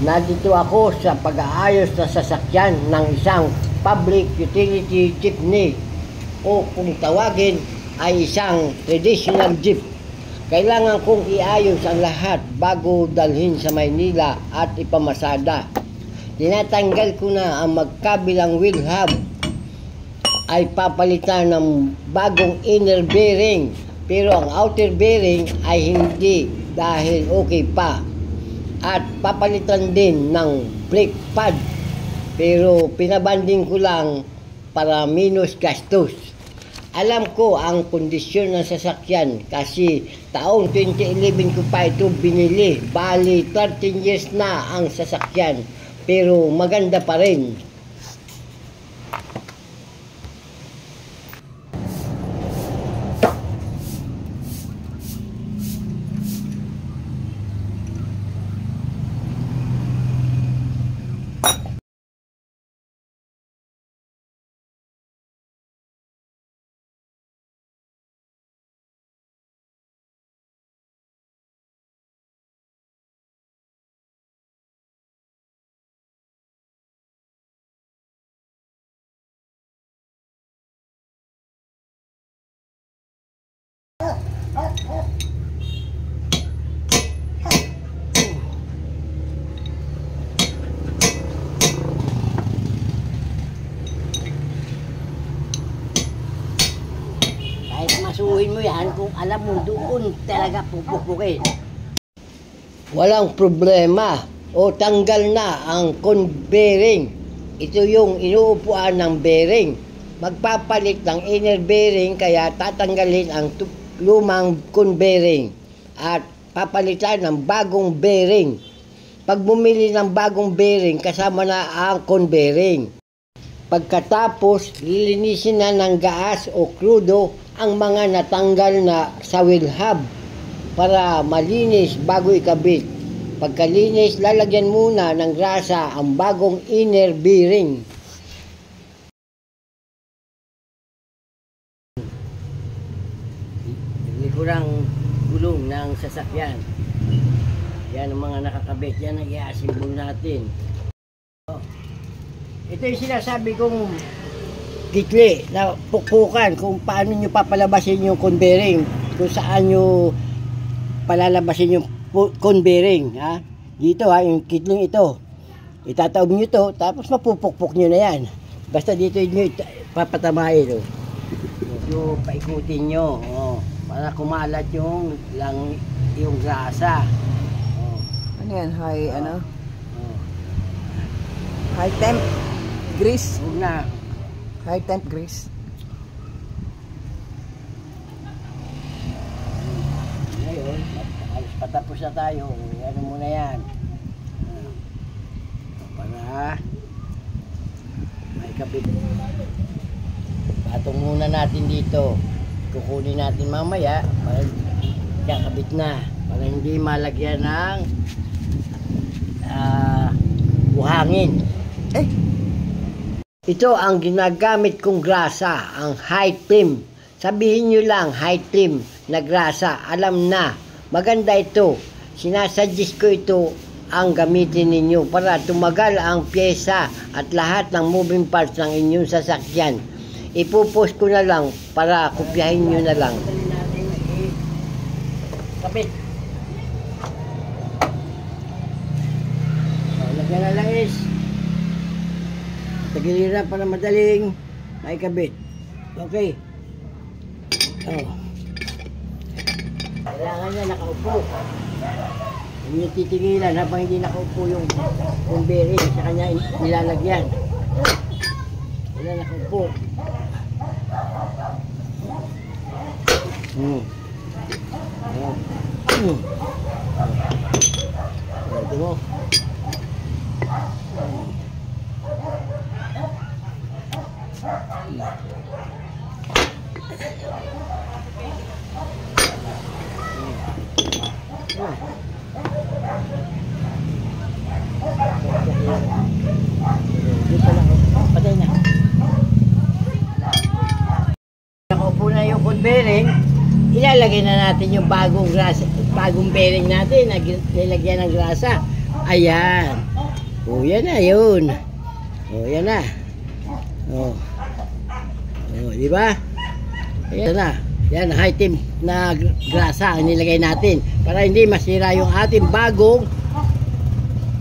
Nandito ako sa pag-aayos na sasakyan ng isang public utility jeepney o kung tawagin ay isang traditional jeep. Kailangan kong iayos ang lahat bago dalhin sa Maynila at ipamasada. Tinatanggal ko na ang magkabilang wheel hub ay papalitan ng bagong inner bearing, pero ang outer bearing ay hindi dahil okay pa. At papalitan din ng brake pad, pero pinabanding ko lang para minus gastos. Alam ko ang kondisyon ng sasakyan kasi taong 2011 ko pa ito binili. Bali 13 years na ang sasakyan, pero maganda pa rin. Masuhin mo yan kung alam mo doon talaga pupupukin. Walang problema o tanggal na ang cone bearing. Ito yung inuupuan ng bearing. Magpapalit ng inner bearing kaya tatanggalin ang lumang cone bearing at papalitan ng bagong bearing. Pag bumili ng bagong bearing kasama na ang cone bearing. Pagkatapos lilinisin na ng gaas o krudo ang mga natanggal na sa wheel hub para malinis bago ikabit. Pagkalinis, lalagyan muna ng grasa ang bagong inner bearing. Likurang gulong ng sasakyan. Yan ang mga nakakabit. Yan ang i-assemble natin. Ito yung sinasabi kong gitli na pukpukan kung paano nyo papalabasin yung cone bearing, kung saan nyo palalabasin yung cone bearing, ha? Dito ha, yung kitling ito itataob nyo to, tapos mapupukpuk nyo na yan. Basta dito nyo papatamahin, oh. So paikutin nyo, oh, para kumalat yung grasa, oh. Ano yan, high, oh. Ano? Oh. High temp grease? Huwag na. High temp grease. Ngayon, patapos na tayo. Ano muna yan. Para may kabit. Patong muna natin dito. Kukunin natin mamaya para kakabit na. Para hindi malagyan ng buhangin. Ito ang ginagamit kong grasa, ang high trim. Sabihin nyo lang, high trim na grasa. Alam na, maganda ito. Sinasuggest ko ito ang gamitin ninyo para tumagal ang pyesa at lahat ng moving parts ng inyong sasakyan. Ipopost ko na lang para kopyahin nyo na lang. Kapit. Lagyan na lang is. Tagiliran para madaling maikabit. Okay. Oh. Kailangan niya nakaupo. Hindi niya titigilan habang hindi nakaupo yung bearing sa kanya nilalagyan. Wala nakaupo. Ito mo. Patay na. Nakaupo na yung cone bearing. Ilalagay na natin yung bagong bearing natin na nilagyan ng grasa Ayan. O, yan na, yun. O, yan na. O. O, di ba? Ayan na. Yan, high temp na grasa ang nilagay natin para hindi masira yung ating bagong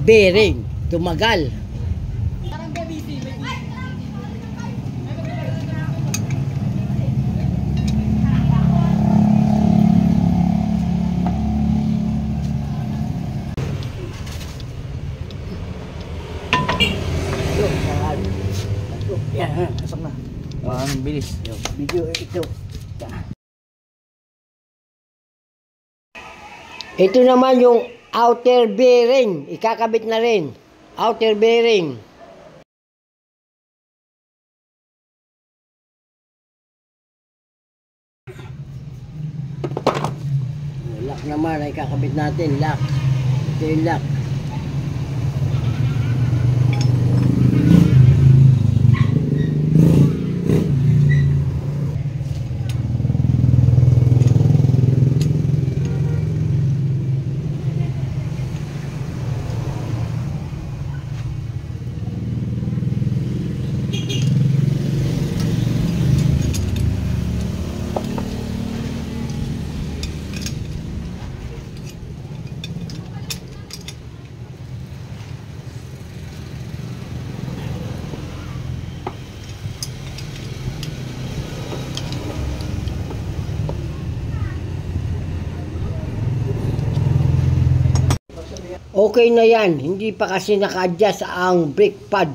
bearing. Tumagal. Yan, pasok na. Ang bilis. Video ito. Ito naman yung outer bearing. Ikakabit na rin. Outer bearing. Lock naman ay kakabit natin. Lock. Ito yung lock. Okay na yan, hindi pa kasi naka-adjust ang brake pad.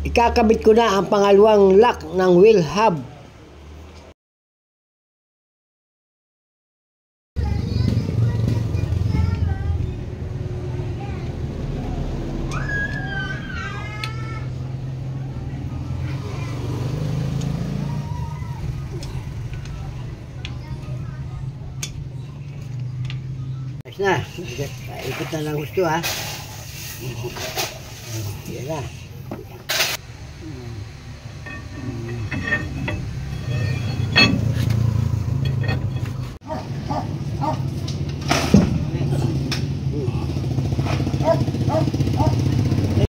Ikakabit ko na ang pangalawang lock ng wheel hub. Na, ikot na lang gusto ha. Yan na.